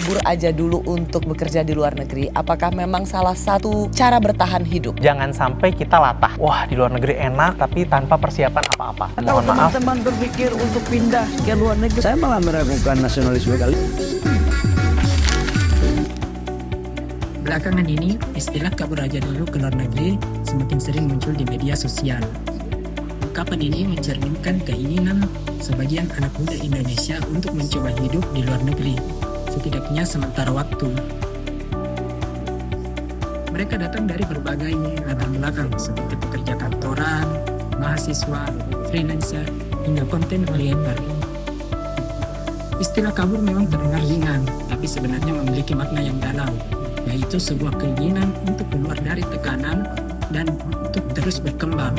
kabur aja dulu untuk bekerja di luar negeri, apakah memang salah satu cara bertahan hidup? Jangan sampai kita latah. Wah, di luar negeri enak tapi tanpa persiapan apa-apa. Kalau Mohon maaf. teman-teman berpikir untuk pindah ke luar negeri, saya malah meragukan nasionalisme kali. Belakangan ini, istilah kabur aja dulu ke luar negeri semakin sering muncul di media sosial. Ungkapan ini mencerminkan keinginan sebagian anak muda Indonesia untuk mencoba hidup di luar negeri, setidaknya sementara waktu. Mereka datang dari berbagai latar belakang seperti pekerja kantoran, mahasiswa, freelancer, hingga konten oriental. Istilah kabur memang terdengar ringan, tapi sebenarnya memiliki makna yang dalam, yaitu sebuah keinginan untuk keluar dari tekanan dan untuk terus berkembang.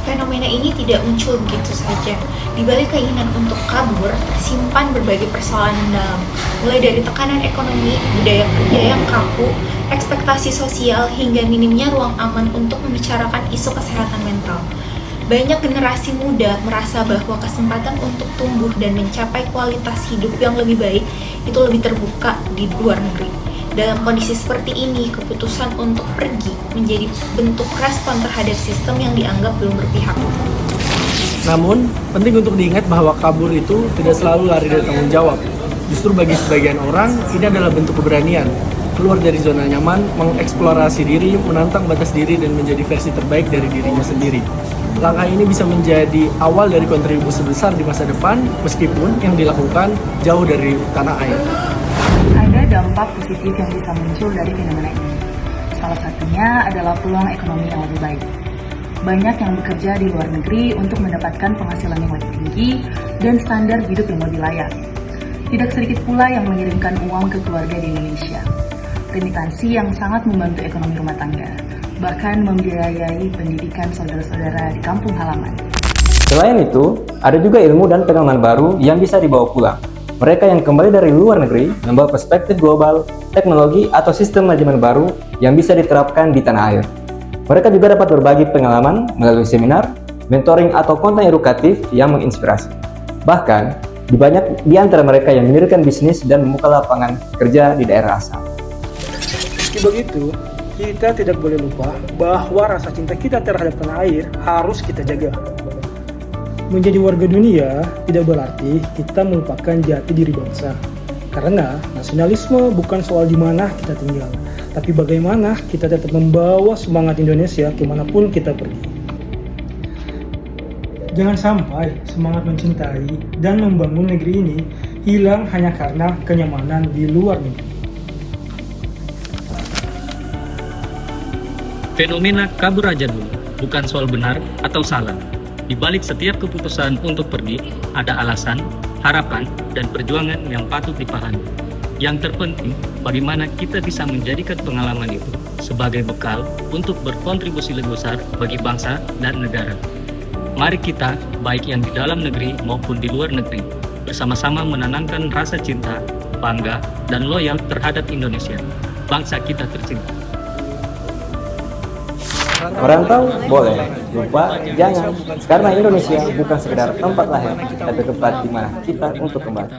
Fenomena ini tidak muncul begitu saja. Di balik keinginan untuk kabur, tersimpan berbagai persoalan dalam, mulai dari tekanan ekonomi, budaya kerja yang kaku, ekspektasi sosial, hingga minimnya ruang aman untuk membicarakan isu kesehatan mental. Banyak generasi muda merasa bahwa kesempatan untuk tumbuh dan mencapai kualitas hidup yang lebih baik itu lebih terbuka di luar negeri. Dalam kondisi seperti ini, keputusan untuk pergi menjadi bentuk respon terhadap sistem yang dianggap belum berpihak. Namun, penting untuk diingat bahwa kabur itu tidak selalu lari dari tanggung jawab. Justru bagi sebagian orang, ini adalah bentuk keberanian. Keluar dari zona nyaman, mengeksplorasi diri, menantang batas diri, dan menjadi versi terbaik dari dirinya sendiri. Langkah ini bisa menjadi awal dari kontribusi besar di masa depan, meskipun yang dilakukan jauh dari tanah air. Ada dampak positif yang bisa muncul dari fenomena ini. Salah satunya adalah peluang ekonomi yang lebih baik. Banyak yang bekerja di luar negeri untuk mendapatkan penghasilan yang lebih tinggi dan standar hidup yang lebih layak. Tidak sedikit pula yang mengirimkan uang ke keluarga di Indonesia. Remitansi yang sangat membantu ekonomi rumah tangga, bahkan membiayai pendidikan saudara-saudara di kampung halaman. Selain itu, ada juga ilmu dan pengalaman baru yang bisa dibawa pulang. Mereka yang kembali dari luar negeri membawa perspektif global, teknologi, atau sistem manajemen baru yang bisa diterapkan di tanah air. Mereka juga dapat berbagi pengalaman melalui seminar, mentoring, atau konten edukatif yang menginspirasi. Bahkan, banyak di antara mereka yang mendirikan bisnis dan membuka lapangan kerja di daerah asal. Meski begitu, kita tidak boleh lupa bahwa rasa cinta kita terhadap tanah air harus kita jaga. Menjadi warga dunia tidak berarti kita melupakan jati diri bangsa. Karena nasionalisme bukan soal di mana kita tinggal, tapi bagaimana kita tetap membawa semangat Indonesia kemanapun kita pergi. Jangan sampai semangat mencintai dan membangun negeri ini hilang hanya karena kenyamanan di luar negeri. Fenomena kabur aja dulu bukan soal benar atau salah. Di balik setiap keputusan untuk pergi, ada alasan, harapan, dan perjuangan yang patut dipahami. Yang terpenting, bagaimana kita bisa menjadikan pengalaman itu sebagai bekal untuk berkontribusi lebih besar bagi bangsa dan negara. Mari kita, baik yang di dalam negeri maupun di luar negeri, bersama-sama menanamkan rasa cinta, bangga, dan loyal terhadap Indonesia, bangsa kita tercinta. Merantau boleh, lupa jangan, karena Indonesia bukan sekedar tempat lahir, tapi tempat di mana kita untuk kembali.